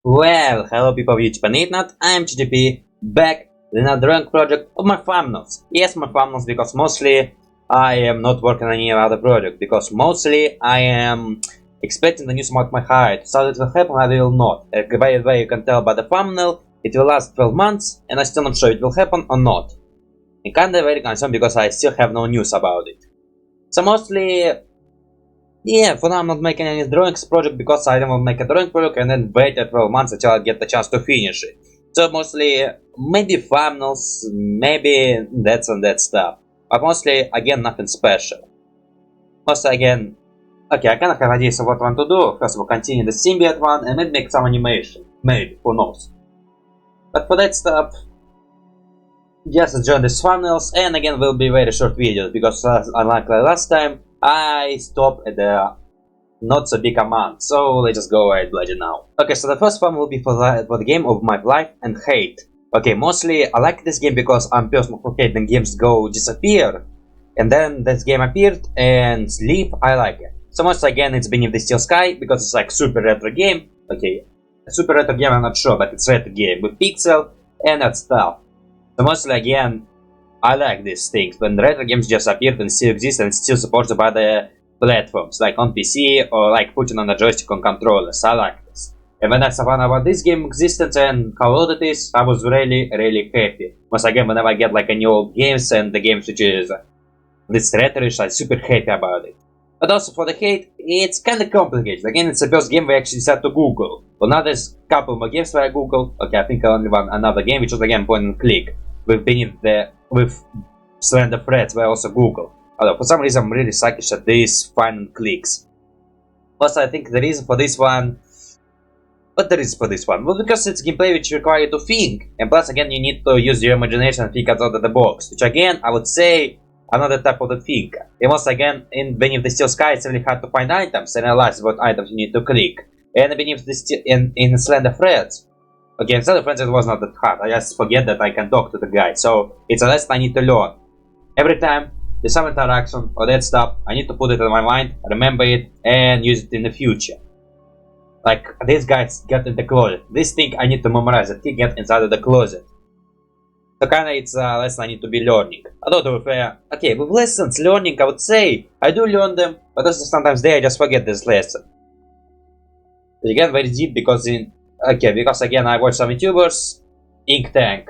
Well, hello people of YouTube and internet, I'm GGP, back with another rank project of my thumbnails. Yes, my thumbnails, because mostly I am not working on any other project, because mostly I am expecting the news about my hiatus. So it will happen, I will not. By the way, you can tell by the thumbnail, it will last 12 months, and I'm still not sure it will happen or not. I'm kinda very concerned because I still have no news about it. So mostly, yeah, for now I'm not making any drawings project because I don't want to make a drawing project and then wait 12 months until I get the chance to finish it. So mostly, maybe thumbnails, maybe that's and that stuff. But mostly, again, nothing special. Mostly again, okay, I kinda have ideas of what I want to do. First of all, continue the symbiote one and maybe make some animation. Maybe, who knows. But for that stuff, just enjoy these thumbnails, and again will be very short videos because unlike last time, I stopped at the not so big amount, so let's just go right bloody now. Okay, so the first one will be for the game of my life and hate. Okay, mostly I like this game because I'm person who hate when games go disappear, and then this game appeared and sleep. I like it. So mostly again it's Beneath the Steel Sky because it's like super retro game. Okay, a super retro game I'm not sure, but it's retro game with pixel and that stuff. So mostly again, I like these things when retro games just appeared and still exist and still supported by the platforms, like on PC or like putting on a joystick on controllers. I like this. And when I found about this game existence and how old it is, I was really happy. Once again, whenever I get like any old games and the games which is this retro-ish, I'm super happy about it. But also for the hate, it's kinda complicated. Again, it's the first game we actually decided to Google. Well, now there's a couple more games where I Google. Okay, I think I only one another game, which was again point and click. With Slender Threads, where I also Google. Although for some reason I'm really suckish at these find clicks. Plus I think the reason for this one... What the reason for this one? Well, because it's gameplay which requires you to think. And plus again you need to use your imagination and think outside of the box. Which again, I would say, I'm not the type of the thinker. And once again, in Beneath the Steel Sky it's really hard to find items and realize what items you need to click. And Beneath the Steel... in Slender Threads. Okay, in Slender Threads it was not that hard. I just forget that I can talk to the guy. So it's a lesson I need to learn. Every time there's some interaction or that stuff, I need to put it in my mind, remember it, and use it in the future. Like, this guy got in the closet. This thing I need to memorize it. He get inside of the closet. So kinda it's a lesson I need to be learning. Although to be fair, okay, with lessons, learning, I would say, I do learn them, but also sometimes I just forget this lesson. But again, very deep because because again I watch some YouTubers, Ink Tank,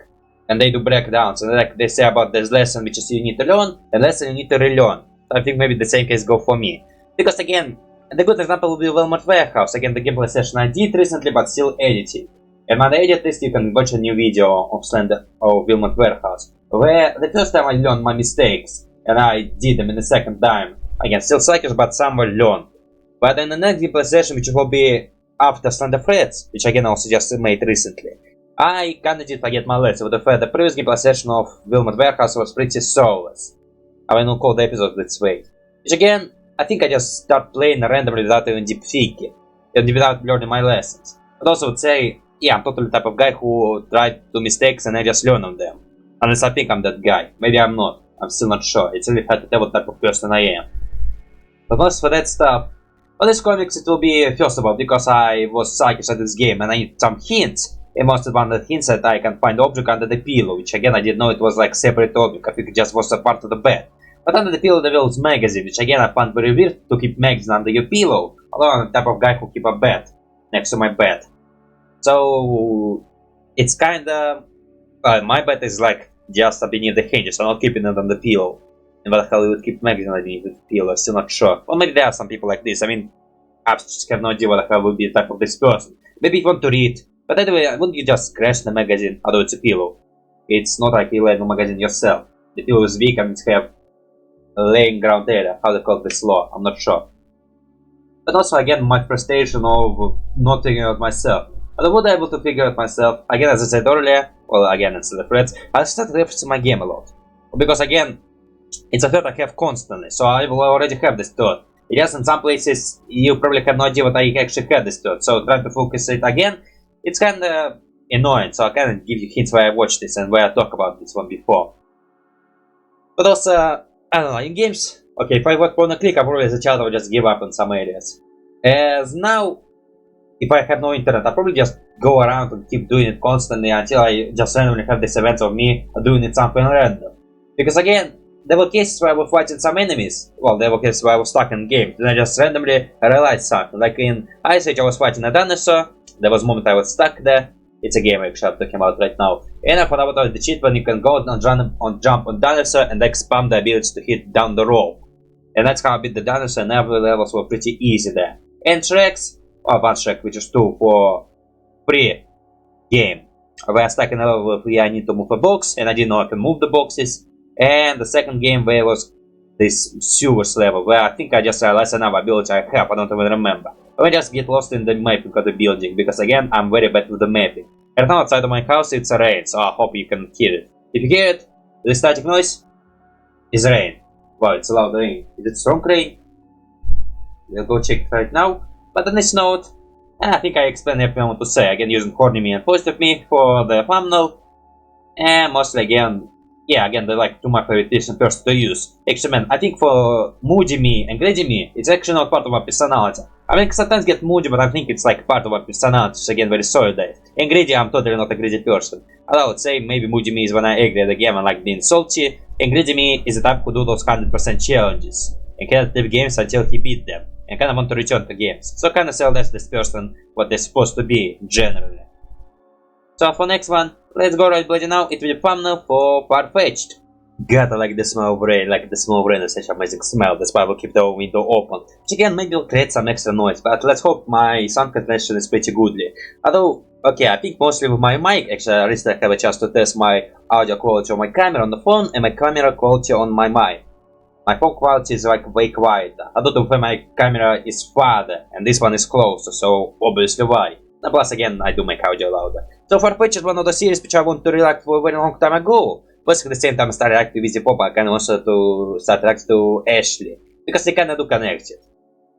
and they do breakdowns, and like they say about this lesson which is you need to learn, and lesson you need to relearn. I think maybe the same case go for me. Because again, the good example will be Wilmot Warehouse, again the gameplay session I did recently but still editing. And when I edit this you can watch a new video of Wilmot Warehouse, where the first time I learned my mistakes, and I did them in the second time. Again, still suckers but some were learned. But in the next gameplay session, which will be after Slender Threads, which again also just made recently, I kinda did forget my lesson. With the previous gameplay session of Wilmot Warehouse was pretty soulless. I will not call the episode this way. Which again, I think I just start playing randomly without even deep thinking, and without learning my lessons. But also would say, yeah, I'm totally the type of guy who tried to do mistakes and I just learn on them. Unless I think I'm that guy. Maybe I'm not. I'm still not sure. It's really hard to tell what type of person I am. But most for that stuff, for this comics it will be first of all because I was suckish at this game and I need some hints. And most of one of the hints that I can find object under the pillow, which again I didn't know it was like separate object. I think it just was a part of the bed. But under the pillow there was magazine, which again I found very weird to keep magazine under your pillow. Although I'm the type of guy who keep a bed next to my bed. So it's kinda my bed is like just beneath the hinges, so I'm not keeping it on the pillow. And what the hell you would keep magazine underneath the pillow? I'm still not sure. Well, maybe there are some people like this. I mean, I just have no idea what the hell would be the type of this person. Maybe you want to read. But anyway, wouldn't you just crash the magazine, although it's a pillow? It's not like you lay the magazine yourself. The pillow is weak and it have a laying ground area. How they call this law? I'm not sure. But also again, my frustration of not figuring out myself. But I was able to figure out myself. Again, as I said earlier, well again it's the threads, I started referencing my game a lot. Because again, it's a thought I have constantly, so I will already have this thought. Yes, in some places you probably have no idea what I actually had this thought, so trying to focus it again, it's kinda annoying, so I can't give you hints where I watched this and where I talked about this one before. But also, I don't know, in games, okay, if I would want to click, I probably as a child I would just give up in some areas. As now, if I have no internet, I probably just go around and keep doing it constantly until I just randomly have this event of me doing it something random. Because again, there were cases where I was fighting some enemies. Well, there were cases where I was stuck in game. Then I just randomly realized something. Like in Ice Age, I was fighting a dinosaur. There was a moment I was stuck there. It's a game actually I'm talking about right now. And I found out the cheat when you can go and jump on dinosaur and expand the ability to hit down the rope. And that's how I beat the dinosaur, and every levels were pretty easy there. And Shreks, or one Shrek, which is 2 for free game. Where I stuck in a level where I need to move a box, and I didn't know I can move the boxes. And the second game where was this sewers level, where I think I just realized another ability I have, I don't even remember. I just get lost in the mapping of the building, because again, I'm very bad with the mapping. Right now outside of my house it's rain, so I hope you can hear it. If you hear it, the static noise is rain. Wow, it's a loud rain. Is it strong rain? We'll go check it right now. But on this note, I think I explained everything I want to say. Again, using Horny Me and Positive Me for the thumbnail. And mostly again, yeah, again, they're like 2 my favorite person to use. Actually, man, I think for Moody Me and Greedy Me, it's actually not part of my personality. I mean, sometimes get moody, but I think it's like part of my personality, so again, very sorry that. And greedy, I'm totally not a greedy person. I would say maybe moody me is when I agree at the game and like being salty, and greedy me is the type who do those 100% challenges, and cannot leave games until he beat them, and kinda want to return to games. So kinda sell less this person what they're supposed to be, generally. So for next one, let's go right bloody now, it will be thumbnail for Far-Fetched. God, I like the smell of rain, like the smell of rain is such an amazing smell, that's why I will keep the window open. Which again, maybe will create some extra noise, but let's hope my sound connection is pretty goodly. Although, okay, I think mostly with my mic, actually I recently have a chance to test my audio quality on my camera on the phone and my camera quality on my mic. My phone quality is like way quieter. I don't know if my camera is farther, and this one is closer, so obviously why. And plus again, I do make audio louder. So Far-Fetched is one of the series which I want to react for a very long time ago. Plus at the same time I started reacting with Pop, I can also to start reacting to Ashley. Because they kinda do connect it.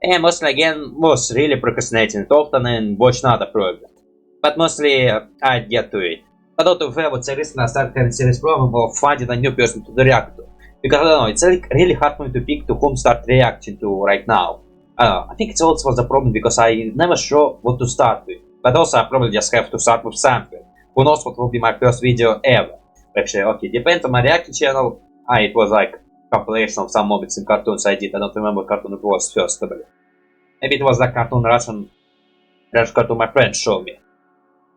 And mostly again was really procrastinating it often and watching other programs. But mostly I'd get to it. But out of I would say recently I started having serious problem of finding a new person to react to. Because I don't know, it's really hard for me to pick to whom start reacting to right now. I think it's also the problem because I never sure what to start with. But also I probably just have to start with something. Who knows what will be my first video ever. Actually, okay, depends on my reaction channel. It was like compilation of some moments in cartoons I did. I don't remember what cartoon it was first. Maybe it was that cartoon Russian cartoon my friend showed me.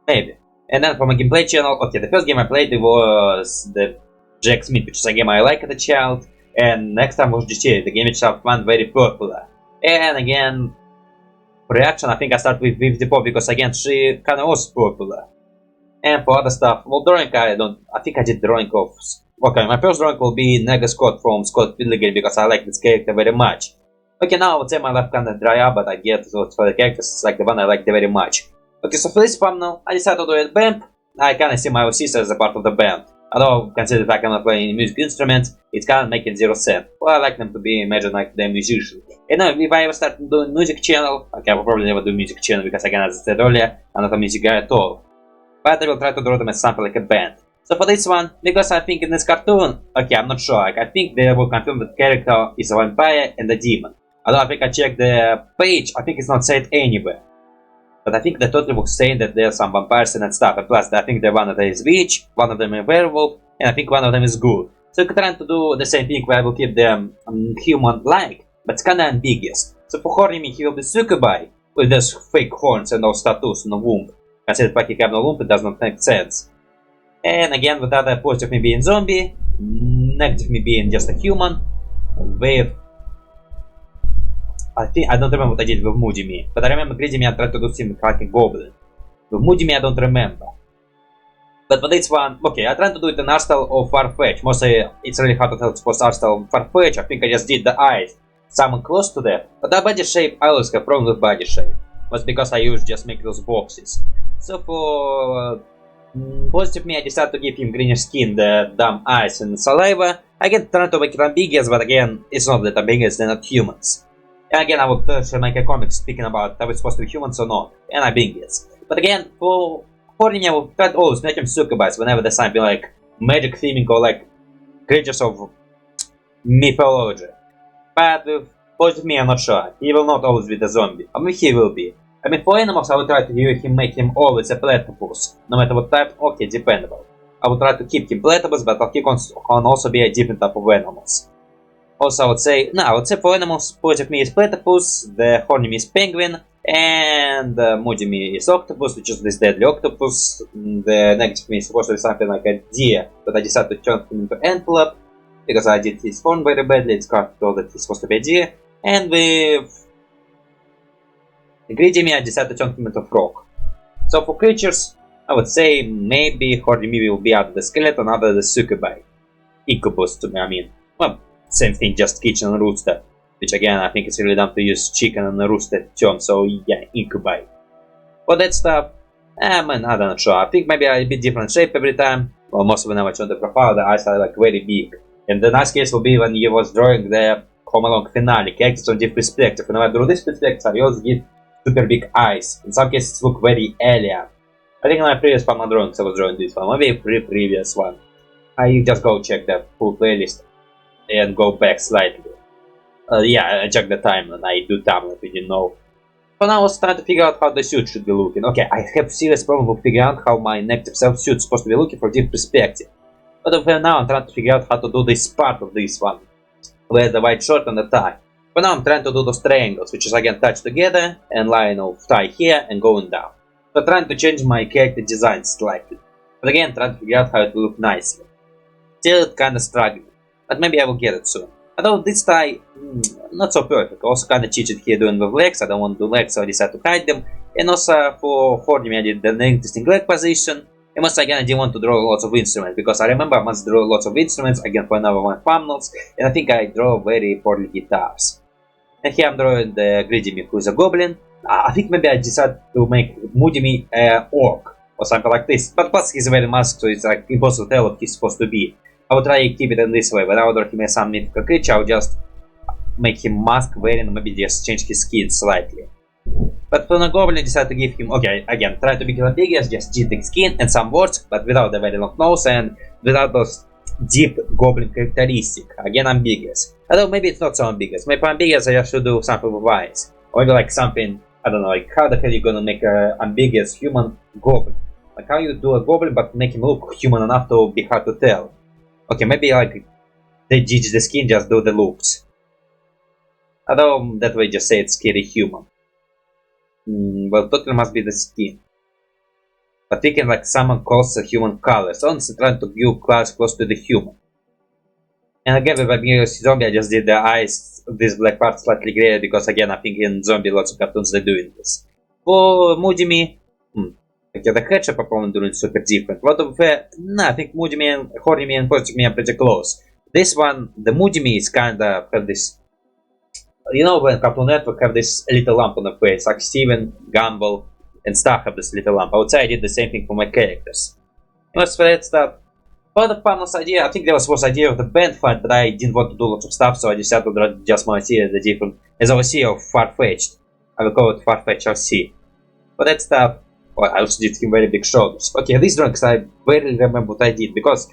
Maybe. And then for my gameplay channel, okay, the first game I played it was the Jack Smith, which is a game I like as a child. And next time was GTA, the game itself went very popular. And again, for reaction I think I started with the Pop because again she kinda was popular. And for other stuff, well, drawing I think I did drawing of... Okay, my first drawing will be Nega Scott from Scott Pilgrim because I like this character very much. Okay, now I would say my life kinda dry up, but I get those for the characters, it's like the one I like very much. Okay, so for this thumbnail, I decided to do it band. I kinda see my sister as a part of the band. Although, consider the fact I'm not playing any music instruments, it's kinda making zero sense. Well, I like them to be imagined like they're musicians. And now, if I ever start doing music channel, okay, I will probably never do music channel because again, as I said earlier, I'm not a music guy at all. But I will try to draw them as something like a band. So for this one, because I think in this cartoon, okay, I'm not sure, like, I think they will confirm that character is a vampire and a demon. Although I think I checked the page, I think it's not said anywhere. But I think the totally was saying that there are some vampires and stuff, and plus I think that one of them is witch, one of them is werewolf, and I think one of them is ghoul. So I'm trying to do the same thing where I will keep them human-like, but it's kinda ambiguous. So for Horny Me, he will be succubi, with those fake horns and those tattoos on the womb. Considered like he have no womb, it does not make sense. And again, with other positive me being zombie, negative me being just a human, with... I don't remember what I did with Moody Me, but I remember Greedy Me I tried to do something like a goblin. With Moody Me I don't remember. But for this one, okay, I tried to do it in art style of Far-Fetched. Mostly it's really hard to tell it's art style of Far-Fetched. I think I just did the eyes, something close to that. But the body shape, I always have problem with body shape. Was because I usually just make those boxes. So for positive me, I decided to give him greenish skin, the dumb eyes and saliva. Again, trying to make it ambiguous, but again, it's not that ambiguous, they're not humans. And again, I would make a comic speaking about are we supposed to be humans or not, and ambiguous. But again, for Horny, I would try to always make him succubus whenever there's something like magic theming or like creatures of mythology. But with positive me, I'm not sure. He will not always be the zombie. I mean, he will be. I mean, for animals, I would try to make him always a platypus, no matter what type. Okay, dependable. I would try to keep him platypus, but he can also be a different type of animals. Also, I would say for animals, Positive Me is platypus, the horny me is penguin, and moody me is octopus, which is this deadly octopus. The negative me is supposed to be something like a deer, but I decided to turn him into antelope because I did his horn very badly. It's hard to tell that he's supposed to be a deer. And with greedy me, I decided to turn him into frog. So for creatures, I would say maybe horny me will be either the skeleton, either the succubi. Incubus to me, I mean. Well, same thing, just kitchen and rooster. Which again, I think it's really dumb to use chicken and rooster term, so yeah, incubi. For that stuff, man, I'm not sure. I think maybe a bit different shape every time. Well, most of the time I turn the profile, the eyes are like very big. And the nice case will be when you was drawing the Home Alone finale, characters from different perspective. And when I draw this perspective, I also give super big eyes. In some cases look very alien. I think in my previous Palma drawings I was drawing this one, maybe previous one. I just go check the full playlist and go back slightly. Yeah, I check the timeline, I do timeline if you didn't know. For now I was trying to figure out how the suit should be looking. Okay, I have serious problem with figuring out how my negative self suit is supposed to be looking from different perspective. But for now I'm trying to figure out how to do this part of this one. Where the white shirt and the tie. For now I'm trying to do those triangles, which is again touched together and line of tie here and going down. So trying to change my character design slightly. But again trying to figure out how it will look nicely. Still kinda struggling. But maybe I will get it soon. Although this tie, not so perfect. Also kinda cheated here doing with legs. I don't want to do legs, so I decided to hide them. And also for hoarding I did the interesting leg position. And also again I didn't want to draw lots of instruments, because I remember I must draw lots of instruments again for another one thumbnails. And I think I draw very poorly guitars. And here I'm drawing the Greedy Me, who is a goblin. I think maybe I decided to make Moody Me an orc or something like this. But plus he's very masked, so it's like impossible to tell what he's supposed to be. I would try to keep it in this way. When I would draw him as some mythical creature, I would just make him mask wearing, maybe just change his skin slightly. But for the goblin, I decided to give him, okay, again, try to make it ambiguous, just cheating skin and some words, but without the very long nose and without those deep goblin characteristics. Again, ambiguous. Although maybe it's not so ambiguous. Maybe ambiguous, I just should do something with eyes. Or maybe like something, I don't know, like how the hell are you gonna make an ambiguous human goblin? Like how you do a goblin but make him look human enough to be hard to tell. Okay, maybe like they ditch the skin, just do the looks. Although that way just say it's scary human. Well, totally must be the skin. But we can like summon close human colors, honestly trying to give colors close to the human. And again with ambiguous zombie I just did the eyes, this black part slightly grayer, because again I think in zombie lots of cartoons they're doing this. For Moody Me, okay, the headshot performance doing super different. What of no, I think Moody Me and Horny Me and Positive Me are pretty close. This one, the Moody Me is kinda have this, you know, when Cartoon Network have this little lump on the face, like Steven, Gumball, and Star have this little lump. I would say I did the same thing for my characters. And as for that stuff, for the funnels idea, I think there was idea of the band fight, but I didn't want to do lots of stuff, so I decided to draw just my idea, the different, as OC of Far-Fetched. I will call it Far-Fetched OC. For that stuff, well, I also did him very big shoulders. Okay, these drawings I barely remember what I did, because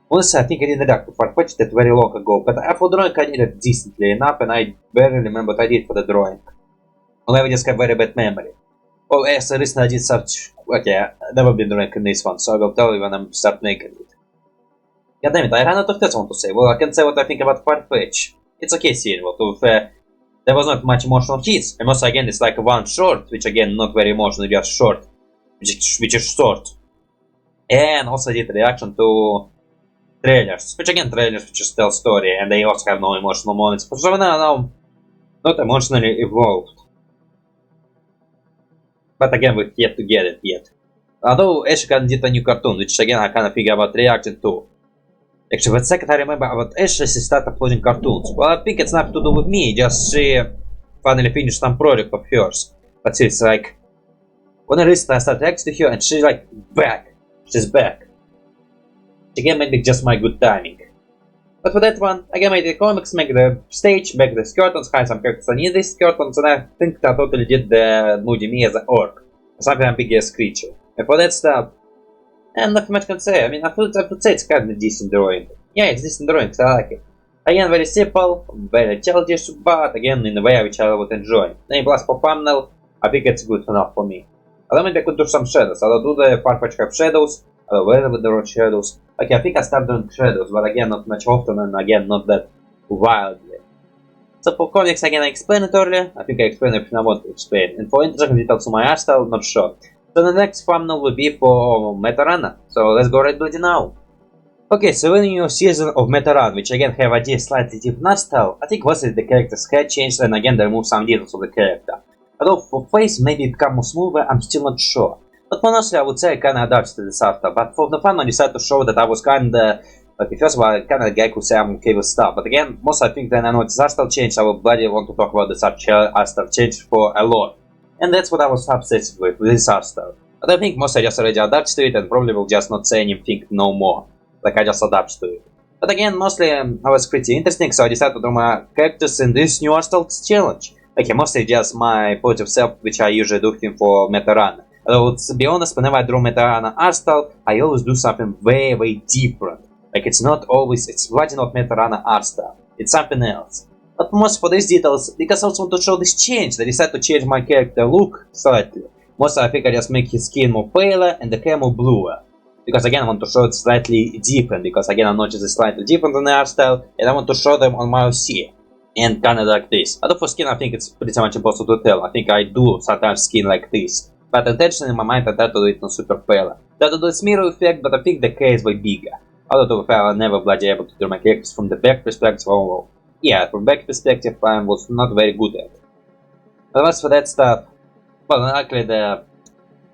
honestly, I think I didn't adapt to Far-Fetched that very long ago, but for drawing I did it decently enough, and I barely remember what I did for the drawing. Well, I just have very bad memory. Oh, yes, recently I did such... Okay, I've never been drawing in this one, so I will tell you when I'm start making it. God damn it, I ran out of things I want to say. Well, I can say what I think about Far-Fetched. It's okay seeing what there was not much emotional hits, and also again it's like one short, which again not very emotional, just short, which is short. And also I did reaction to trailers, which again trailers which just tell story, and they also have no emotional moments, so now not emotionally evolved. But again we've yet to get it yet. Although Ashley did a new cartoon, which again I kinda figure about reacting to. Actually, the second I remember about Ashley, she started uploading cartoons. Well, I think it's nothing to do with me, just she finally finished some project of hers. But it's like, when I recently started reacting to her, and she's like, back. She's back. Again, maybe just my good timing. But for that one, again made the comics, make the stage, make the curtains, hide some characters on these curtains, and I think I totally did the Moody Me as an orc. Something ambiguous creature. And for that stuff, and nothing much can say. I mean, I would say it's kind of decent drawing. Yeah, it's decent drawing, so I like it. Again, very simple, very childish, but again, in a way which I would enjoy. And plus for thumbnail, I think it's good enough for me. Although maybe I could do some shadows. Although do the Farfetch have shadows? Where would there are shadows? Okay, I think I start doing shadows, but again not much often and again not that wildly. So for comics again I explained it earlier. I think I explained everything I want to explain. And for interesting details on my art style, not sure. So the next thumbnail will be for Meta Run. So let's go right to it now. Okay, so when you season of Meta Run, which again have a slightly different art style, I think mostly the character's head changed and again they remove some details of the character. Although for face maybe become more smoother, I'm still not sure. But honestly I would say I kinda adapted this art style, but for the fun I decided to show that I was kinda, okay, first of all, kinda the guy who say I'm okay with stuff, but again, most I think that I know this art style change, I will bloody want to talk about this art style change for a lot. And that's what I was obsessed with this art style. But I think most I just already adapted to it and probably will just not say anything no more. Like I just adapted to it. But again, mostly I was pretty interesting, so I decided to draw my characters in this new art style challenge. Okay, mostly just my positive self, which I usually do him for Meta Run. Although, to be honest, whenever I draw Meta Run art style, I always do something very different. Like it's not always, it's bloody not Meta Run art style. It's something else. But most for these details, because I also want to show this change, I decided to change my character look slightly. Mostly I think I just make his skin more paler and the hair more bluer. Because again I want to show it slightly different, because again I noticed it's slightly different than the art style, and I want to show them on my OC. And kinda like this. Although for skin I think it's pretty much impossible to tell. I think I do sometimes skin like this. But intentionally in my mind I try to do it on super pale. Try to do this mirror effect, but I think the hair is way bigger. Although to be fair, I never bloody able to do my characters from the back perspective. Although, yeah, from back perspective I was not very good at it. But as for that stuff, well, likely the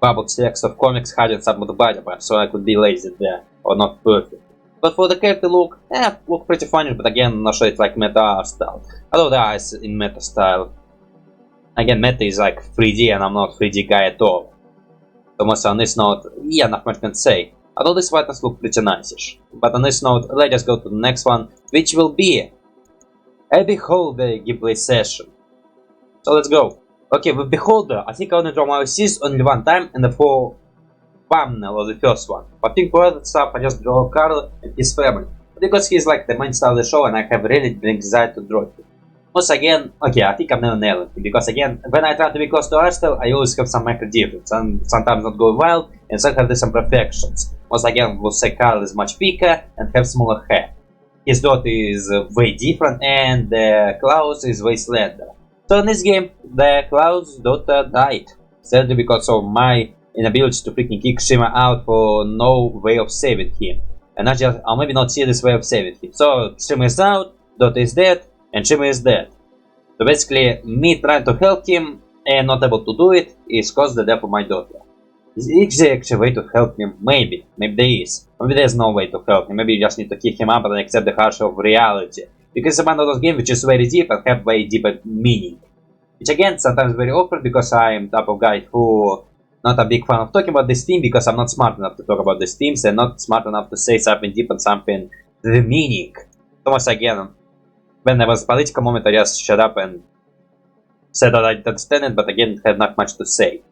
bubble text of comics hiding some of the body parts, so I could be lazy there, or not perfect. But for the character look, look pretty funny, but again, I'm not sure it's like meta art style. Although the eyes in meta style. Again, meta is like 3D and I'm not 3D guy at all. So most on this note, yeah, not much can say. Although this whiteness look pretty nice-ish. But on this note, let's just go to the next one, which will be a Beholder gameplay session. So let's go. Okay, with Beholder, I think I only draw my OCs only one time and the full thumbnail of the first one. But I think for other stuff I just draw Carl and his family. Because he's like the main star of the show and I have really big desire to draw him. Once again, okay, I think I've never nailed it. Because again, when I try to be close to art style, I always have some micro difference. And sometimes not go well, and sometimes there's some perfections. Once again, we'll say Carl is much bigger and have smaller hair. His dot is way different and the Klaus is way slender. So in this game, the Klaus daughter died. Sadly because of my inability to freaking kick Shima out for no way of saving him. And not just, or maybe not see this way of saving him. So Shima is out, daughter is dead, and Shima is dead. So basically, me trying to help him and not able to do it is caused the death of my daughter. Is there actually a way to help him? Maybe. Maybe there is. Maybe there's no way to help him. Maybe you just need to kick him up and accept the harsh of reality. Because it's one of those games which is very deep and have very deep meaning. Which again, sometimes very awkward because I'm type of guy who not a big fan of talking about this theme because I'm not smart enough to talk about these themes and not smart enough to say something deep and something the meaning. So once again, when there was a political moment I just shut up and said that I didn't understand it, but again had not much to say.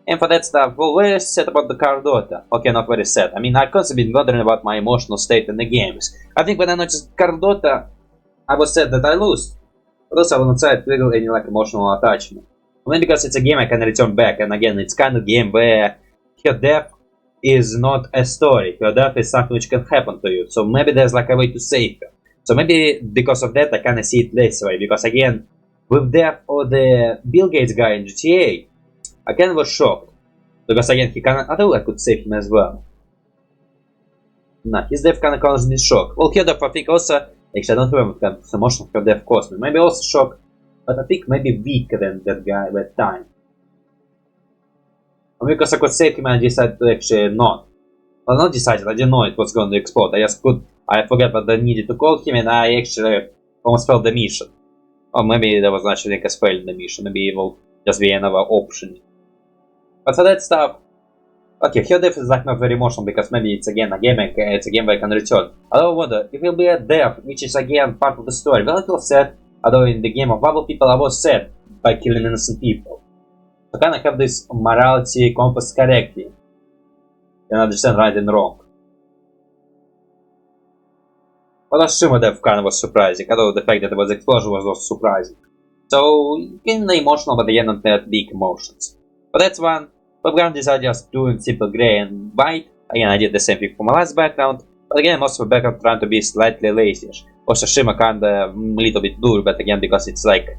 And for that stuff, well, very sad about the Carl daughter. Okay, not very sad. I mean, I constantly been wondering about my emotional state in the games. I think when I noticed Carl daughter, I was sad that I lost. But also I will not say I feel any like emotional attachment. Only because it's a game I can return back, and again, it's kind of game where her death is not a story. Her death is something which can happen to you. So maybe there's like a way to save her. So maybe because of that I kind of see it this way. Because again, with death of the Bill Gates guy in GTA, I kind of was shocked. Because again, he kind of, I thought I could save him as well. Nah, his death kind of caused me shock. Well, her death I think also, actually I don't remember what kind of emotion her death caused me. Maybe also shock, but I think maybe weaker than that guy at that time. Or because I could save him and I decided to actually not. Well, not decided, I didn't know it was going to explode. I forgot what I needed to call him and I actually almost failed the mission. Or maybe there was actually like a fail in the mission. Maybe it will just be another option. But for that stuff, okay, her death is like not very emotional because maybe it's again a game where I can return. Although I wonder, it will be a death, which is again part of the story. Well, I feel sad, although in the game of Bubble People I was sad by killing innocent people. So kind of have this morality compass correctly. And understand right and wrong. Well, Shima death kind of was surprising, although the fact that it was explosion was also surprising. So in the emotional, but again not that big emotions. But that's one. Background is just doing simple grey and white. Again, I did the same thing for my last background. But again, most of the background trying to be slightly lazy-ish. Also shimmer kinda a little bit blue, but again because it's like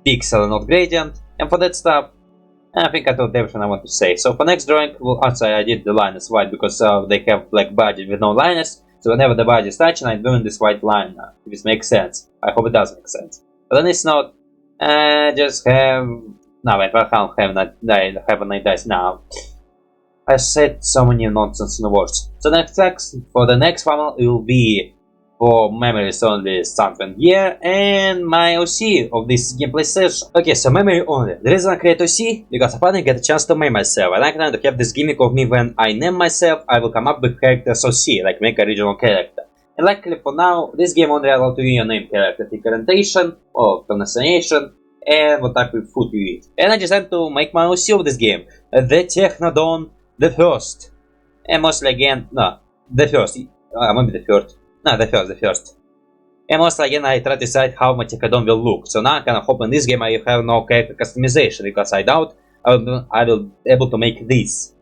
pixel and not gradient. And for that stuff, I think I told everything I want to say. So for next drawing, well, also I did the liners white because they have black body with no liners. So whenever the body is touching, I'm doing this white line now. If this makes sense. I hope it does make sense. But then it's not. Just have. No, wait, I can't have an dice now. I said so many nonsense in the words. So next for the next funnel it will be for memories only something here and my OC of this gameplay session. Okay, so memory only. The reason I create OC because I finally get a chance to name myself. I like to have this gimmick of me when I name myself, I will come up with characters OC, like make original character. And luckily for now, this game only allows to you name character, pick orientation or pronunciation, and what type of food you eat. And I decided to make my OC of this game. The Tehodon, the first. And mostly again, no, the first. Maybe the third. No, the first. And mostly again, I try to decide how my Tehodon will look. So now I kind of hope in this game I have no character customization, because I doubt I will be able to make this.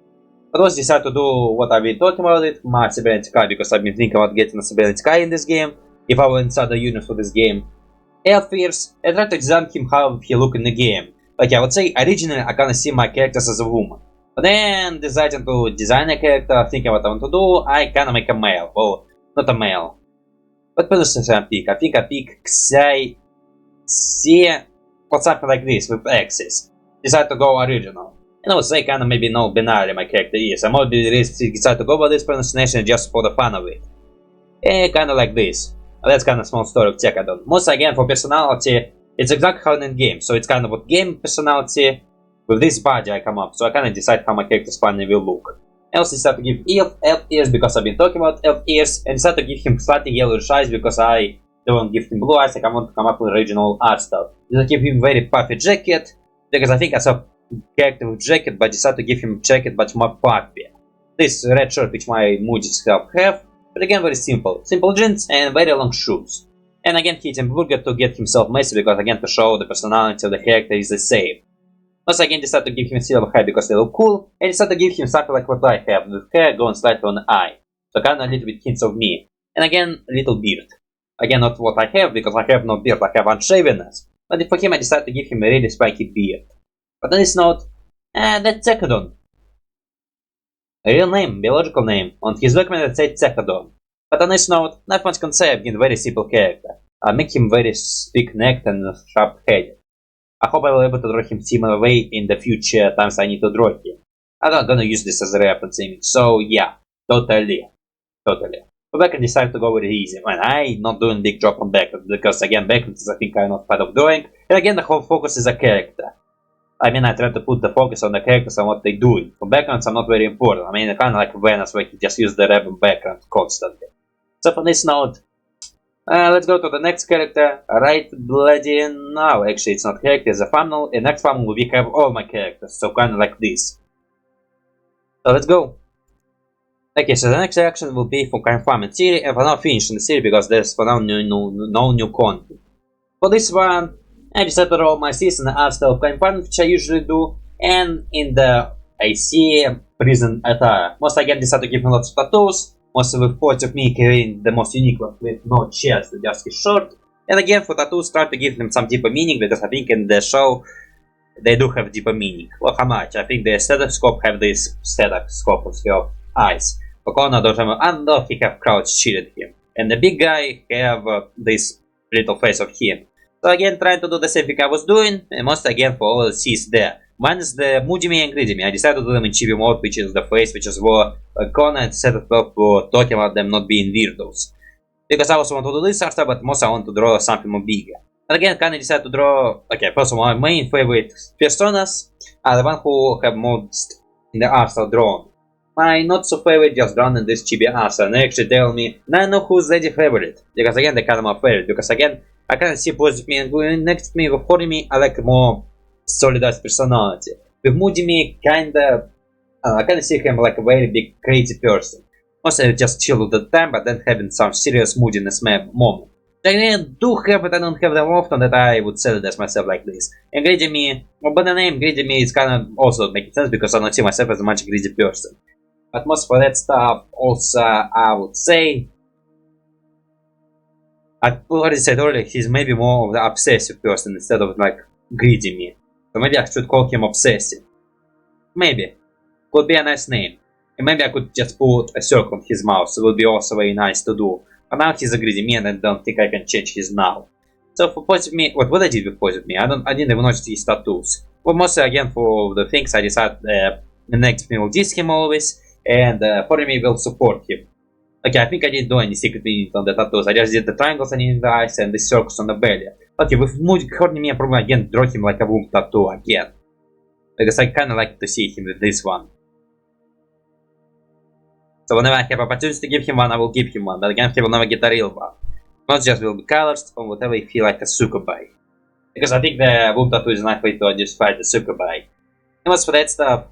But also decided to do what I've been talking about it, my cybernetics guy, because I've been thinking about getting a cybernetics guy in this game, if I will inside the unit for this game. Fierce, I tried to design him how he look in the game. Like I would say, originally I kinda see my characters as a woman. But then, deciding to design a character, thinking what I want to do, I kinda make a male. Well, not a male. What position I pick? I think I pick Xi, or something like this, with X's. Decide to go original. And I would say kinda maybe no binary my character is. I might decide to go by this pronunciation just for the fun of it. Kinda like this. That's kind of small story of Tehodon. Most again for personality, it's exactly how in game, so it's kind of what game personality. With this body I come up, so I kind of decide how my character's finally will look. I also decided to give elf ears because I've been talking about elf ears, and decided to give him slightly yellowish eyes because I don't want to give him blue eyes, like I want to come up with original art style. I give him very puffy jacket, because I think I saw character with jacket, but decided to give him jacket but more puffy. This red shirt which my Moody's have. But again, very simple. Simple jeans and very long shoes. And again, hitting burger to get himself messy because again to show the personality of the character is the same. Also again decided to give him silver hair because they look cool. And decided to give him something like what I have, with hair going slightly on the eye. So kinda a little bit hints of me. And again, little beard. Again, not what I have because I have no beard, I have unshavenness. But for him I decided to give him a really spiky beard. But on this note, that's Tehodon. A real name, biological name. On his document it said Tehodon. But on this note, not much can say, I've been a very simple character. I make him very thick-necked and sharp-headed. I hope I will be able to draw him similar way in the future times I need to draw him. I'm not gonna use this as a reference image, so yeah, totally. But background decided to go very easy. Man, I'm not doing big job on background, because again, background is I think I'm not part of doing. And again, the whole focus is a character. I mean, I try to put the focus on the characters and what they do. For backgrounds, I'm not very important. I mean, kind of like Venus, where you just use the random background constantly. So for this note, let's go to the next character. Right bloody now. Actually, it's not character, it's a funnel. In next funnel, we have all my characters. So kind of like this. So let's go. Okay, so the next action will be for Confinement series. And for now, finishing the series because there's for now no new content. For this one, I decided to draw my season art style of Confinement, which I usually do, and in the AC prison attire. Most again decided to give him lots of tattoos, mostly with quotes of me carrying the most unique one with no chest, just his shirt. And again for tattoos, try to give them some deeper meaning, because I think in the show they do have deeper meaning. Well, how much? I think the stethoscope have this stethoscope with your eyes. For Connor, he have crowds cheated him. And the big guy have this little face of him. So again, trying to do the same thing I was doing, and most again for all the C's there. One is the Moody Me and Greedy Me. I decided to do them in chibi mode, which is the face, which is where Connor and set up for talking about them not being weirdos. Because I also want to do this after, but most I want to draw something more bigger. And again, kind of decided to draw, okay, first of all, my main favorite personas are the one who have most in the art style drawn. My not so favorite just drawn in this chibi art style, and they actually tell me, now I know who's lady favorite. Because again, they kind of my favorite, because again, I kind of see positive me and going next to me, with horny me, I like more solidized personality. With moody me, kinda, I kinda see him like a very big crazy person. Mostly just chill all the time, but then having some serious moodiness moment. I do have, but I don't have them often that I would sell it as myself like this. And greedy me, well, but the name greedy me is kind of also making sense because I don't see myself as a much greedy person. But most for that stuff, also I would say, I already said earlier, he's maybe more of the obsessive person instead of like greedy me. So maybe I should call him obsessive. Maybe. Could be a nice name. And maybe I could just put a circle on his mouth, so it would be also very nice to do. But now he's a greedy me and I don't think I can change his now. So for positive me, what I did with positive me? I didn't even notice his tattoos. Well, mostly again for the things I decided the next me will diss him always, and for me will support him. Okay, I think I didn't do any secret meaning on the tattoos. I just did the triangles in the eyes and the circles on the belly. Okay, with hurting me, I probably again draw him like a womb tattoo again. Because I kinda like to see him with this one. So whenever I have opportunity to give him one, I will give him one. But again, he will never get a real one. Not just will be colors or whatever you feel like a sukubai. Because I think the womb tattoo is a nice way to just fight the sukubai. And as for that stuff,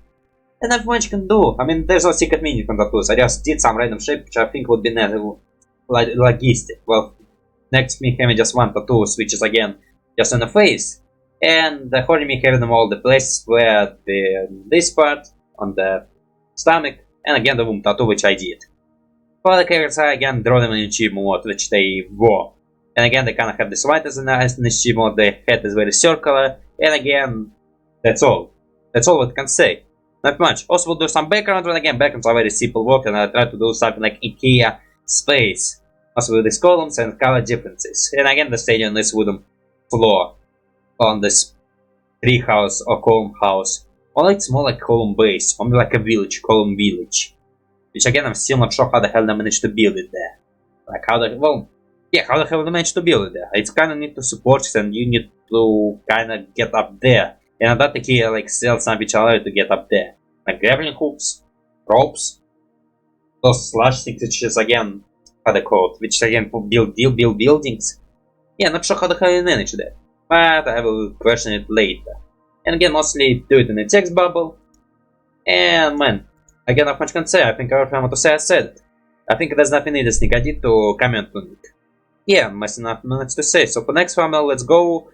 and not much you can do. I mean, there's no secret meaning from tattoos. I just did some random shape which I think would be logistic. Well, next me having just one tattoo, which is again just on the face. And the holding me having them all the places where this part on the stomach, and again the womb tattoo which I did. For the characters I again draw them in cheap mode which they wore. And again they kinda have this white as in the cheap mode, the head is very circular, and again that's all. That's all what I can say. Not much. Also we'll do some background, but again backgrounds are very simple work and I try to do something like IKEA space. Also with these columns and color differences. And again the stadium on this wooden floor. On this tree house or column house. Or it's more like column base, or like a village, column village. Which again I'm still not sure how the hell they managed to build it there. Like how the how the hell they managed to build it there. It's kinda need to support it and you need to kinda get up there. And that IKEA like sell some which allow you to get up there. Like grappling hooks, ropes, those slash things which is again how they call it, which again build buildings. Yeah, not sure how the hell you manage that. But I will question it later. And again, mostly do it in a text bubble. And man, again, not much can say. I think everything I want to say I said it. I think there's nothing interesting I did to comment on it. Yeah, mostly nothing much to say. So for next thumbnail, let's go.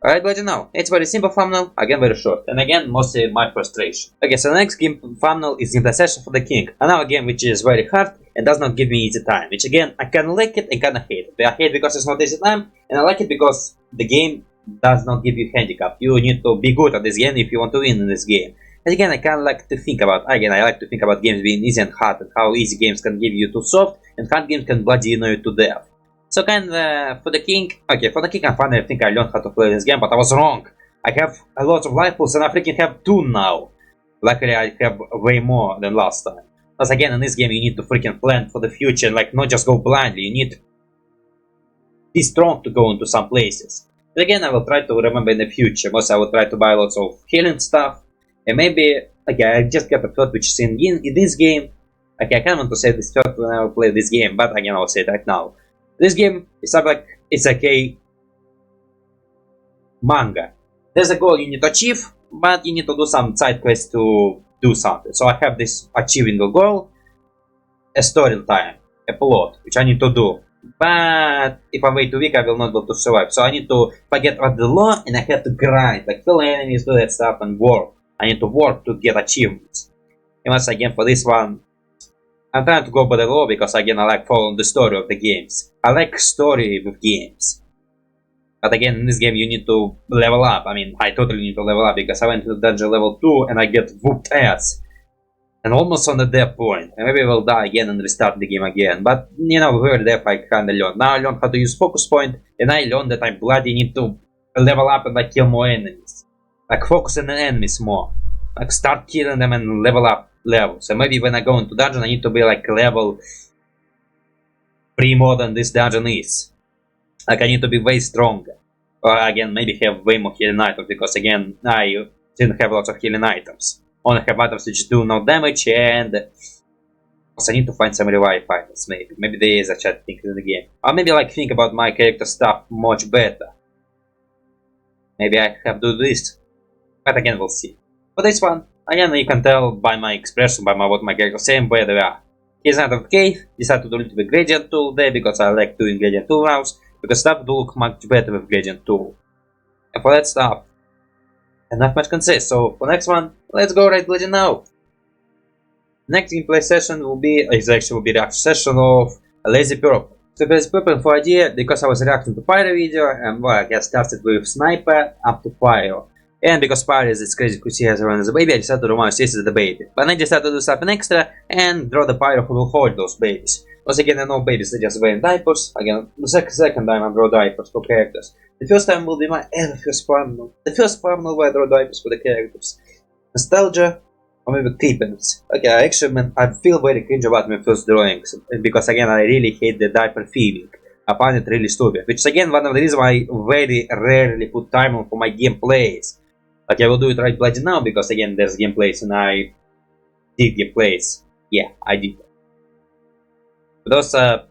Alright, but you know, it's very simple thumbnail, again very short, and again mostly my frustration. Okay, so the next game thumbnail is Implementation for the King, another game which is very hard and does not give me easy time, which again, I kinda like it and kinda hate it. I hate because it's not easy time, and I like it because the game does not give you handicap. You need to be good at this game if you want to win in this game. And again, I kinda like to think about, I like to think about games being easy and hard, and how easy games can give you too soft, and hard games can bloody you to death. So kinda, for the King, okay, for the King I finally think I learned how to play this game, but I was wrong. I have a lot of life pools and I freaking have 2 now. Luckily I have way more than last time. Because again, in this game you need to freaking plan for the future and like not just go blindly, you need to be strong to go into some places. But again, I will try to remember in the future, most I will try to buy lots of healing stuff. And maybe, okay, I just got a thought which is in this game. Okay, I can't want to say this thought when I will play this game, but again I will say it right now. This game is like it's like a manga. There's a goal you need to achieve, but you need to do some side quests to do something. So I have this achieving a goal, a story time, a plot, which I need to do. But if I'm way too weak, I will not be able to survive. So I need to forget about the law, and I have to grind, like kill enemies, do that stuff, and work. I need to work to get achievements. And once again, for this one, I'm trying to go by the law because again I like following the story of the games. I like story with games. But again in this game you need to level up. I mean I totally need to level up because I went to dungeon level 2 and I get whooped ass. And almost on the death point. And maybe I will die again and restart the game again. But you know, with death I kinda learned. Now I learned how to use focus point and I learned that I bloody need to level up and like kill more enemies. Like focus on the enemies more. Like start killing them and level up. Level. So maybe when I go into dungeon I need to be like level 3 more than this dungeon is. Like I need to be way stronger. Or again maybe have way more healing items because again I didn't have lots of healing items. Only have items which do no damage and also I need to find some revive items maybe. Maybe there is a chat thing in the game. Or maybe like think about my character stuff much better. Maybe I have to do this. But again we'll see. For this one, again, you can tell by my expression, by what my character is saying, where they are. He's out of the cave, decided to do a little bit gradient tool there because I like doing gradient tool rounds. because stuff do look much better with gradient tool. And for that stuff, and not much can say. So for next one, let's go right bloody now. Next gameplay session will be reaction session of Lazy Purple. So Lazy Purple for idea because I was reacting to Pyro video and well, I started with Sniper up to Pyro. And because Pyro is this crazy Kusi has around as a baby, I decided to remind this is the baby. But then I decided to do something extra and draw the Pyro who will hold those babies. Once again, I know babies are just wearing diapers. Again, the second time I draw diapers for characters. The first time will be my first thumbnail. The first thumbnail where I draw diapers for the characters. Nostalgia, or maybe creepiness. Okay, actually, man, I feel very cringe about my first drawings. Because again, I really hate the diaper feeling. I find it really stupid. Which is again one of the reasons why I very rarely put time on for my gameplays. Like I will do it right bloody now because again there's gameplays and I did gameplays. Yeah, I did. But those are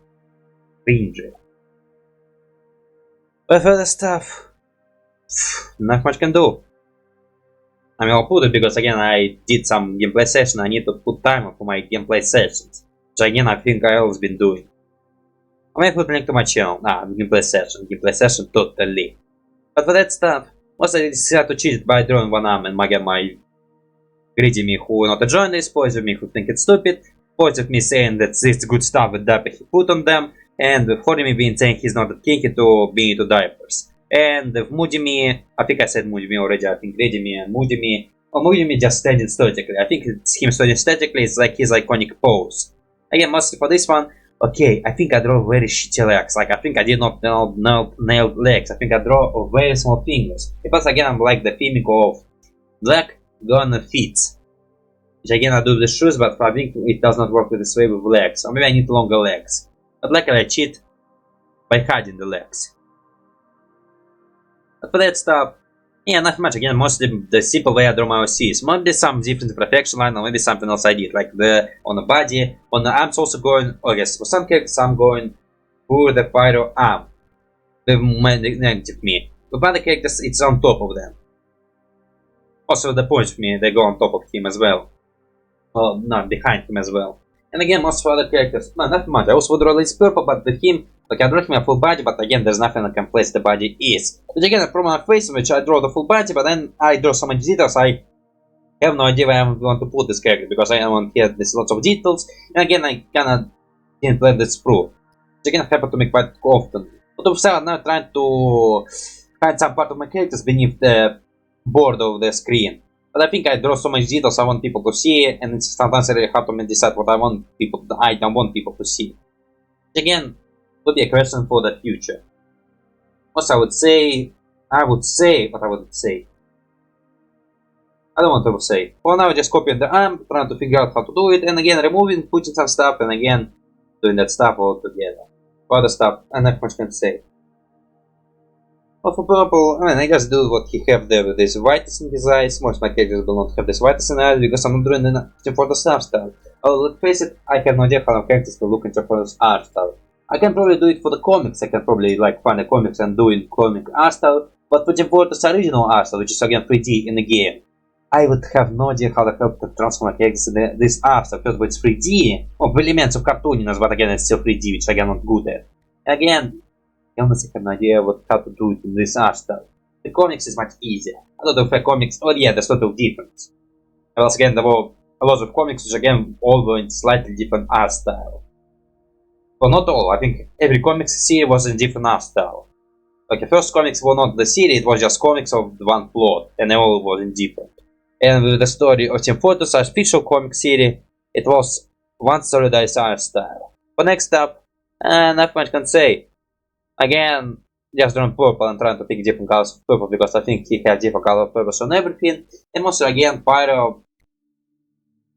cringy. But for the stuff, not much can do. I mean I'll put it because again I did some gameplay session, I need to put time for my gameplay sessions. Which again I think I always been doing. I may put a link to my channel. Gameplay session totally. But for that stuff, also I decided to cheat by drawing one arm and again my greedy me who not join this, positive me who think it's stupid, positive me saying that this good stuff with diaper he put on them, and holding me being saying he's not that kinky to be into diapers. And moody me, I think I said moody me already, I think greedy me and moody me, or moody me just standing statically. I think it's him standing statically, it's like his iconic pose. Again, mostly for this one, okay, I think I draw very shitty legs, like I think I did not nail legs, I think I draw very small fingers. Because again I'm like the theming of black gonna fit. Which again I do with the shoes, but I think it does not work with this way with legs, or maybe I need longer legs. But luckily I cheat by hiding the legs. But for that stuff, yeah, not much. Again, mostly the simple way I draw my OCs. Maybe some different perfection line, or maybe something else I did, like on the body, on the arms also going. Oh yes, for some characters I'm going for the Pyro arm, the negative me. With other characters, it's on top of them. Also the punch me, they go on top of him as well. Well, not behind him as well. And again, most for other characters, no, not much. I also would draw this purple, but with him, like I draw him a full body, but again, there's nothing I can place the body is. Which again, from my face, in which I draw the full body, but then I draw so much details, I have no idea where I'm going to put this character, because I want here there's lots of details, and again, I kinda didn't let this through. Which again, happened to me quite often. But also, I'm now trying to hide some part of my characters beneath the border of the screen. But I think I draw so much details I want people to see, and it's sometimes really hard to decide what I don't want people to see. Which again, would be a question for the future. Also, I would say, what I would say. I don't want to say. For now, just copying the arm, trying to figure out how to do it, and again, removing, putting some stuff, and again, doing that stuff all together. For other stuff, I not much can say. But for purple, I mean, I just do what he have there with this whiteness in his eyes. Most of my characters will not have this whiteness in the eyes because I'm not doing anything for the stuff style. Oh, let's face it, I have no idea how characters will look into for this art style. I can probably do it for the comics, I can probably like find the comics and do in comic art style, but putting forward this original art style, which is again 3D in the game, I would have no idea how to help to transform my characters in this art style, because it's 3D, of elements of cartooniness, but again it's still 3D, which again not good at. Again, I honestly have no idea how to do it in this art style. The comics is much easier. A lot of comics, oh yeah, there's a lot of difference. And once again, there were a lot of comics which again all were in slightly different art style. Well, not all, I think every comics series was in different art style. Like the first comics were not the series, it was just comics of one plot, and they all was in different. And with the story of Team Fortress official comic series, it was one solidized art style. But next up, not much can say. Again, just drawing purple and trying to pick different colors of purple because I think he has different color of purple on everything. And also again, Pyro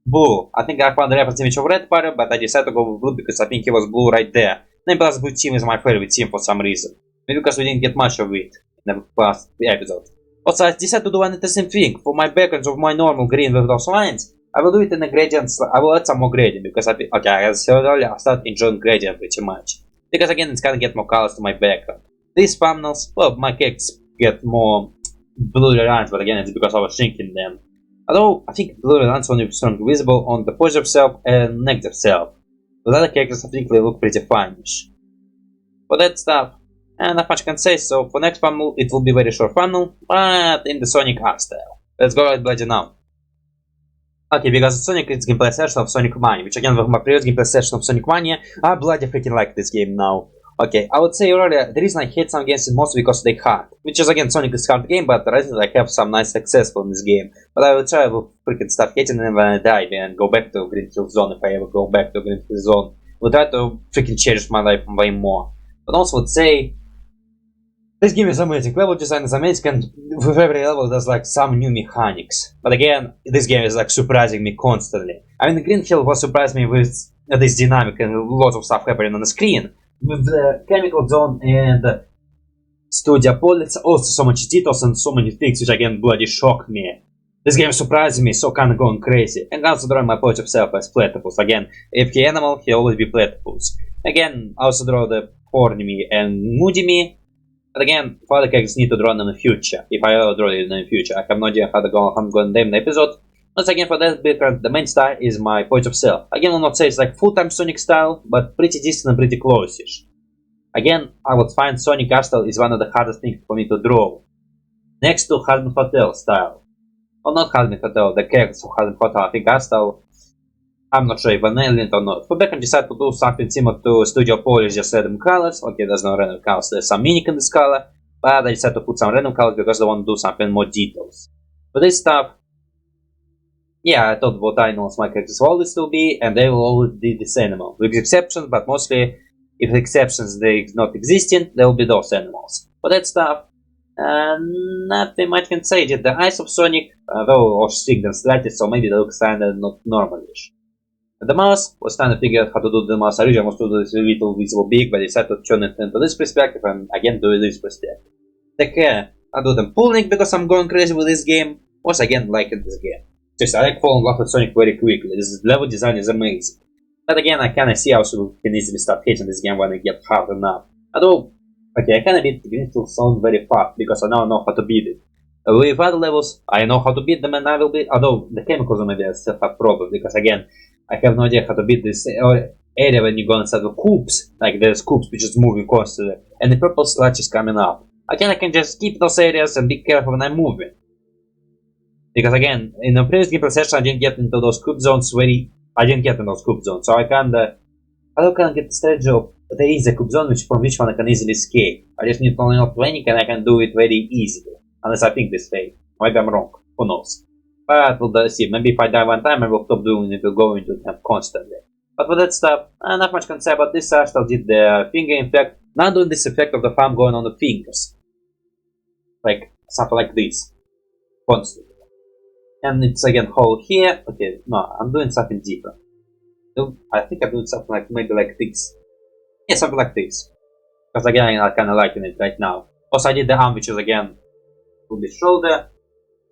blue. I think I found the reference image of red Pyro, but I decided to go with blue because I think he was blue right there. And plus blue team is my favorite team for some reason. Maybe because we didn't get much of it in the past episode. Also, I decided to do an interesting thing. For my background of my normal green with those lines, I will do it in a gradient. I will add some more gradient because as I said earlier, I start enjoying gradient pretty much. Because again, it's gonna get more colors to my background. These thumbnails, well, my cakes get more blurry lines, but again, it's because I was shrinking them. Although, I think blurry lines only strongly visible on the positive self and negative self. With other characters, I think they look pretty fine-ish. For that stuff, and not much I can say, so for next funnel, it will be very short funnel, but in the Sonic art style. Let's go right bloody now. Okay, because Sonic is gameplay session of Sonic Mania, which again, with my previous gameplay session of Sonic Mania, I bloody freaking like this game now. Okay, I would say earlier, the reason I hate some games is mostly because they hard. Which is again, Sonic is hard game, but recently I have some nice success from this game. But I will try to freaking start hating them when I die and go back to Greenfield Zone if I ever go back to Greenfield Zone. We'll try to freaking change my life way more. But also would say, this game is amazing, level design is amazing, and with every level there's like some new mechanics. But again, this game is like surprising me constantly. I mean, Green Hill was surprising me with this dynamic and lots of stuff happening on the screen. With the Chemical Zone and Studio Polis, also so much details and so many things which again bloody shocked me. This game surprised me, so kinda going crazy. And also drawing my point of self as platypus. Again, if he animal, he always be platypus. Again, also draw the horny me and moody me. But again, further characters need to draw them in the future. If I ever draw it in the future, I have no idea how I'm going to name the episode. Once again, for that because the main style is my point of self. Again, I will not say it's like full-time Sonic style, but pretty decent and pretty close-ish. Again, I would find Sonic art style is one of the hardest things for me to draw. Next to Harden Hotel style. Or not Harden Hotel, the characters of Harden Hotel, I think art style, I'm not sure if I nailed it or not. For back I decided to do something similar to Studio Polish, just random colors. Okay, there's no random colors, there's some mimic in this color. But I decided to put some random colors because I want to do something more details. For this stuff, yeah, I thought what animals my characters will always still be, and they will always be this animal. With exceptions, but mostly, if exceptions they not existing, there will be those animals. For that stuff, nothing much can say. Did the eyes of Sonic, though, or stick them slightly, so maybe they look kinda not normalish. The mouse was trying to figure out how to do the mouse. Originally I was to do this little visible big, but I decided to turn it into this perspective and again do this perspective. The hair, I do them pulling because I'm going crazy with this game. Was again liking this game. Just I like falling in love with Sonic very quickly. This level design is amazing. But again, I kinda see how you can easily start hating this game when it gets hard enough. Although, okay, I kinda beat the Greenfield Zone very fast because I now know how to beat it. With other levels, I know how to beat them and I will beat, although the chemicals on maybe I still have problems because again, I have no idea how to beat this area when you go inside the coops. Like there's coops which is moving constantly and the purple sludge is coming up. Again, I can just keep those areas and be careful when I'm moving. Because again, in the previous gameplay session I didn't get into those coop zones so I don't get the strategy of there is a coop zone from which one I can easily escape. I just need to only know planning and I can do it very easily. Unless I think this way. Maybe I'm wrong. Who knows? But we'll see. Maybe if I die one time I will stop doing it, will go into them constantly. But for that stuff, not much can say about this. I still did the finger effect. Now doing this effect of the thumb going on the fingers. Like something like this. Constantly. And it's again hole here. Okay, no, I'm doing something different. I think I'm doing something like maybe like this. Yeah, something like this. Because again, I kinda liking it right now. Also, I did the arm, which is again to the shoulder,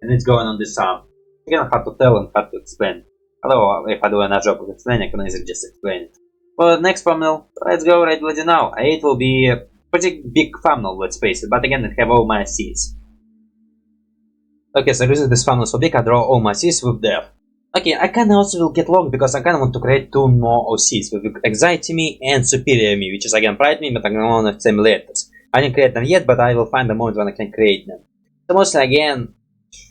and it's going on this arm. Again, hard to tell and hard to explain. Although, if I do another job of explaining, I can easily just explain it. For the next thumbnail, let's go right bloody now. It will be a pretty big thumbnail, let's face it, but again, it have all my seeds. Okay, so this is this thumbnail so big, I draw all my seeds with depth. Okay, I kinda also will get long because I kinda want to create two more OCs with Anxiety Me and Superior Me, which is again Pride Me, but I'm gonna want same letters. I didn't create them yet, but I will find the moment when I can create them. So mostly again,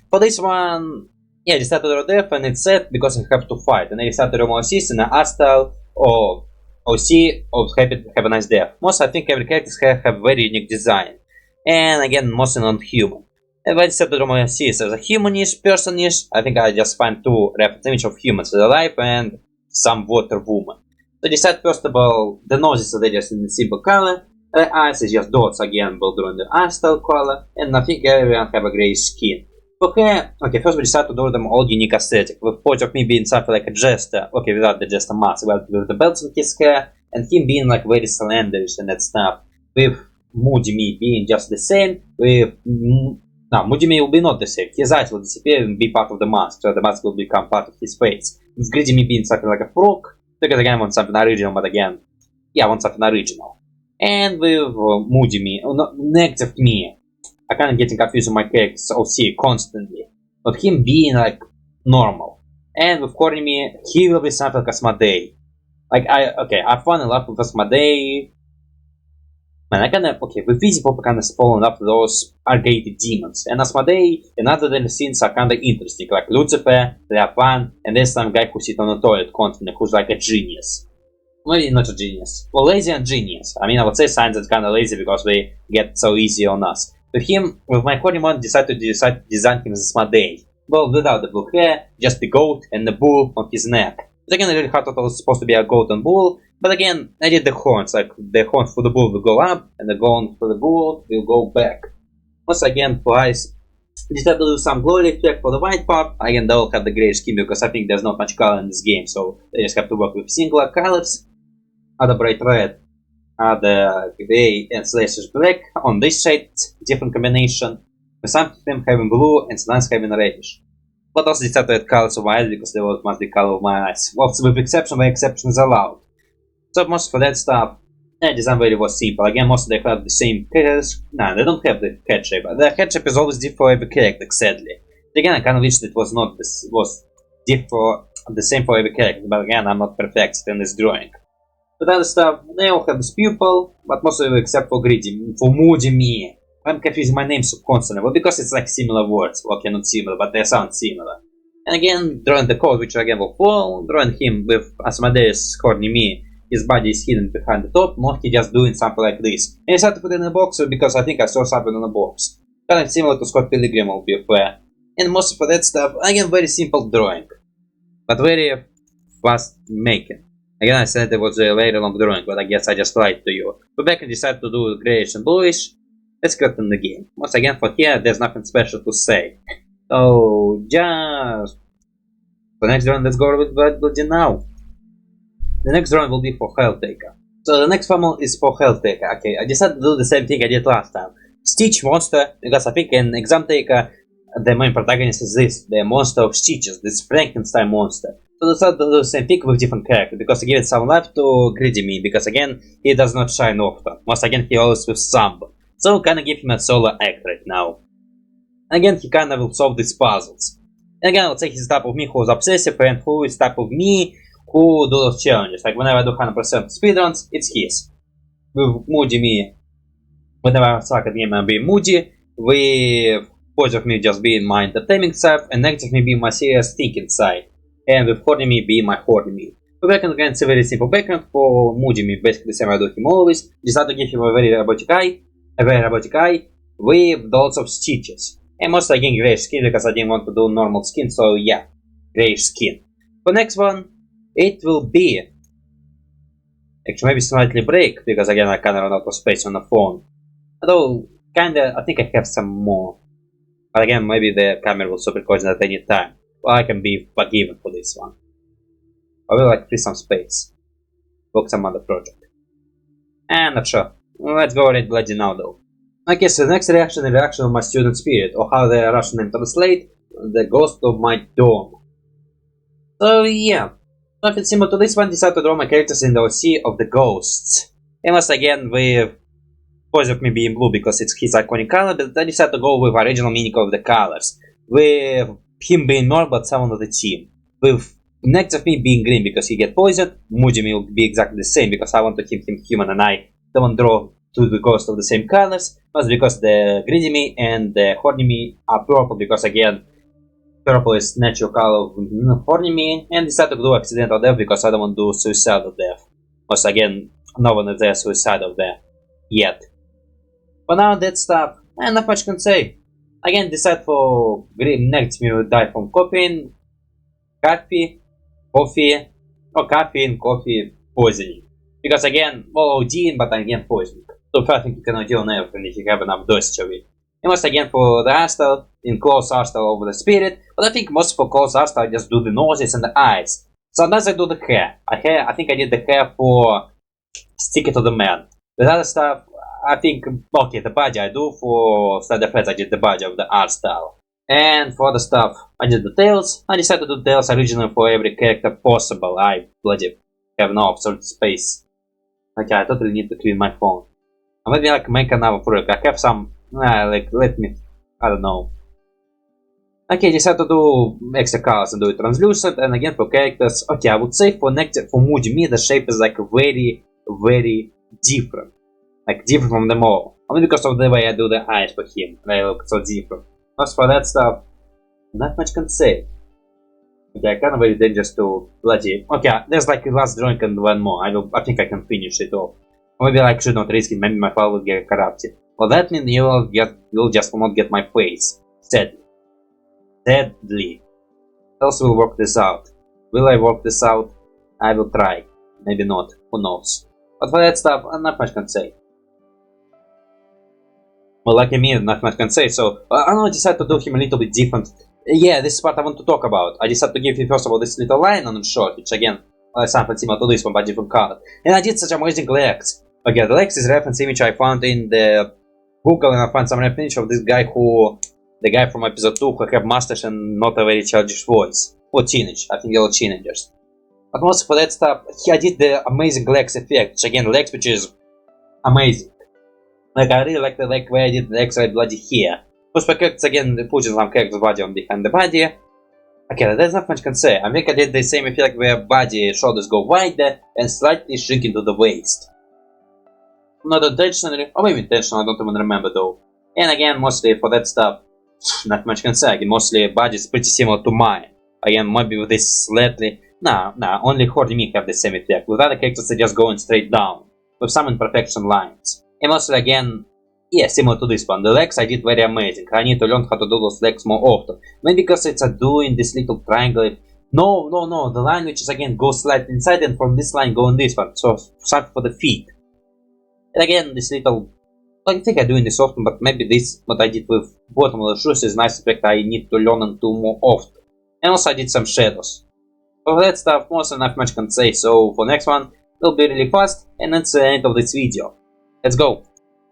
for this one, yeah, I decided to draw depth and it's set because I have to fight. And I decided to draw more OCs in an art style or OC of have a nice depth. Most I think every character have very unique design. And again, mostly non-human. And I decided to draw more OCs as a humanish, personish. I think I just find two reference images of humans alive and some water woman. So I decided first of all, the noses are just in a simple color. The eyes is just dots again, will draw in the eye style color. And I think everyone have a grey skin. For hair, okay, first we decided to draw them all unique aesthetic, with point of me being something like a jester, okay, without the jester mask, but with the belts in his hair, and him being like very slenderish and that stuff, with Moody Me being just the same, with, no, Moody Me will be not the same, his eyes will disappear and be part of the mask, so the mask will become part of his face, with Greedy Me being something like a frog, because again I want something original, but again, yeah, I want something original, and with Moody Me, no, Negative Me, I kind of getting confused with my characters OC constantly. But him being like normal. And with Corny Me, he will be something like Asmodee. Like I fall in love with Asmodee. Man, okay, with Easy Pop I kinda spawned after those arcade demons. And Asmodee and other scenes are kinda interesting, like Lucifer, they are fun, and there's some guy who sits on the toilet constantly, who's like a genius. Maybe not a genius. Well, lazy and genius. I mean, I would say Science is kinda lazy because they get so easy on us. With him, with my Confinement, decided to design him as Asmodee. Well, without the blue hair, just the goat and the bull on his neck. It's again really hard, it was supposed to be a goat and bull, but again, I did the horns, like the horns for the bull will go up, and the horn for the bull will go back. Once again, for eyes, decided to do some glory effect for the white part. Again, they all have the gray skin because I think there's not much color in this game, so they just have to work with singular colors. Other bright red, other gray and slashes black. On this shade, different combination. With some of them having blue and some having reddish. But also decided to add colors of eyes because they must be color of my eyes. Well, with exception where exception is allowed. So most for that stuff, the design really was simple. Again, most of them have the same characters. Nah, they don't have the head shape. The head shape is always different for every character, sadly. Again, I kind of wish it was not this was different, the same for every character. But again, I'm not perfect in this drawing. But other stuff, they all have this pupil, but most of them except for Greedy, for Moody Me. I'm confusing my names constantly, well, because it's like similar words. Okay, not similar, but they sound similar. And again, drawing the code, which again will fall, drawing him with Asmodeus horny me. His body is hidden behind the top, not he just doing something like this. And I decided to put it in a box because I think I saw something in a box. Kind of similar to Scott Pilgrim will be fair. And most for that stuff, again, very simple drawing. But very fast making. Again, I said it was a very long drawing, but I guess I just lied to you. But back and decided to do grayish and bluish. Let's get in the game. Once again, for here, there's nothing special to say. So, just... The next drawing, let's go with Bloody now. The next drawing will be for Helltaker. So the next formula is for Helltaker. Okay, I decided to do the same thing I did last time. Stitch monster, because I think in Exam Taker, the main protagonist is this, the monster of Stitches, this Frankenstein monster. So I decided to do the same thing with different character, because I give it some life to Greedy Me, because again, he does not shine often. Once again, he always with some. So I'm gonna give him a solo act right now. Again, he kinda will solve these puzzles. And again, I would say he's the type of me who's obsessive, and who is the type of me who do those challenges. Like whenever I do 100% speedruns, it's his. With Moody Me, whenever I suck at game, I'm being moody. With positive me just being my entertaining side, and negative me being my serious thinking side. And with horny me being my horny me. For background, again, it's a very simple background. For Moody Me, basically the same I do him always. Decided to give him a very robotic eye. With lots of stitches. And mostly again grayish skin because I didn't want to do normal skin, so yeah, grayish skin. For next one, it will be... Actually maybe slightly break, because again I kinda run out of space on the phone. Although, kinda, I think I have some more. But again, maybe the camera will stop recording at any time. Well, I can be forgiven for this one. I will like free some space. Book some other project. And not sure. Let's go read Bloody now though. Okay, so the next reaction is the reaction of my student spirit, or how the Russian name translate, the ghost of my dome. So yeah, nothing similar to this one, decided to draw my characters in the OC of the ghosts. And once again with positive me being blue because it's his iconic color, but I decided to go with original meaning of the colors. With him being north but someone of the team. With next of me being green because he get poisoned, Moody Me will be exactly the same because I want to keep him human and I don't draw to the ghost of the same colors, but because the Greedy Me and the Horny Me are purple because again, purple is natural color of Horny Me, and decided to do accidental death because I don't want to do suicidal death. Because again, no one is there suicidal there yet. But now that stuff, not much can say. Again, decide for green next me will die from caffeine, coffee, poisoning. Because again, well, ODing, but again poisoning. So I think you can OD on everything if you have enough dosage of it. And once again for the Astal, in close Astal over the spirit, but I think most for close Astal I just do the noses and the eyes. Sometimes I do the hair. I think I did the hair for Stick It to the Man. The other stuff, I think, okay, the body I do for Sniper-Pyro, I did the body of the art style. And for the stuff, I did the tails. I decided to do tails originally for every character possible. I bloody have no absolute space. Okay, I totally need to clean my phone. I maybe like make another project. I have some, like, let me, I don't know. Okay, decided to do extra colors and do it translucent. And again for characters, okay, I would say for Moody Me the shape is like very, very different. like different from them all. Only because of the way I do the eyes for him, they look so different. As for that stuff, not much can say. Okay, kind of very dangerous to bloody. Okay, there's like a last drawing and one more. I think I can finish it off. Maybe I should not risk it. Maybe my file will get corrupted. Well, that means you'll just not get my face. Sadly. Else we'll work this out. Will I work this out? I will try. Maybe not. Who knows? But for that stuff, not much can say. Well, like me, not much can say. So I now decided to do him a little bit different. Yeah, this is what I want to talk about. I decided to give him first of all this little line on him short, which again, something similar to this one but different color. And I did such amazing legs. Okay, the legs is a reference image I found in the Google, and I found some reference of this guy the guy from episode 2 who have mustache and not a very childish voice. Or teenage, I think they're all teenagers. But mostly for that stuff, I did the amazing legs effect, which again, legs which is amazing. Like I really like the leg where I did the legs right bloody here. Plus for characters again, putting some character's body on behind the body. Okay, there's not much can say. I think I did the same effect where body shoulders go wider and slightly shrink into the waist. Not intentionally, or maybe intentional, I don't even remember though. And again, mostly for that stuff, not much can say. Again, mostly body is pretty similar to mine. Again, maybe with this slightly. Nah, only Horde and me have the same effect. With other characters, they're just going straight down, with some imperfection lines. And mostly again, yeah, similar to this one. The legs I did very amazing. I need to learn how to do those legs more often. Maybe because it's doing this little triangle. No, the line which is again goes slightly inside and from this line go on this one. So something for the feet. And again, this little, I think I'm doing this often, but maybe this, what I did with bottom of the shoes is a nice effect I need to learn and do more often. And also I did some shadows. For that stuff, most not much can say, so for next one, it'll be really fast, and that's the end of this video. Let's go.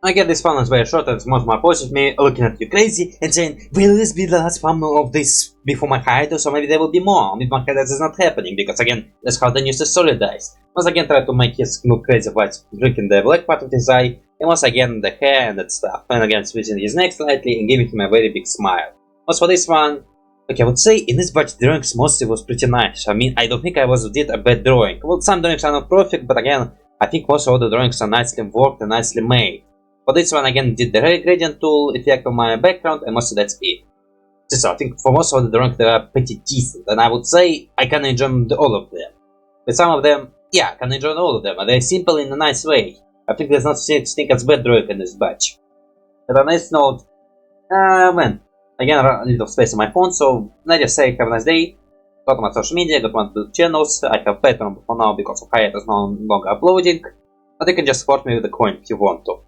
I get this thumbnail very short, and it's most my post of me looking at you crazy and saying, will this be the last thumbnail of this before my hiatus, or maybe there will be more? With my hiatus is not happening, because again, that's how the news is solidize. Once again, try to make his look crazy while drinking the black part of his eye, and once again, the hair and that stuff, and again, switching his neck slightly and giving him a very big smile. As for this one, okay, I would say in this batch drawings mostly was pretty nice. I mean, I don't think I did a bad drawing. Well, some drawings are not perfect, but again, I think most of the drawings are nicely worked and nicely made. For this one, again, did the gradient tool effect on my background, and mostly that's it. So I think for most of the drawings they are pretty decent, and I would say I can enjoy all of them. But some of them, yeah, I can enjoy all of them, and they're simple in a nice way. I think there's not such thing as bad drawing in this batch. But on this note, man, again, a little space on my phone, so I just say have a nice day. Go to my social media, go to my channels. I have Patreon for now because of hiatus no longer uploading. But you can just support me with a coin if you want to.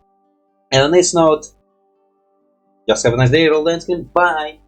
And on this note, just have a nice day, roll the screen, bye!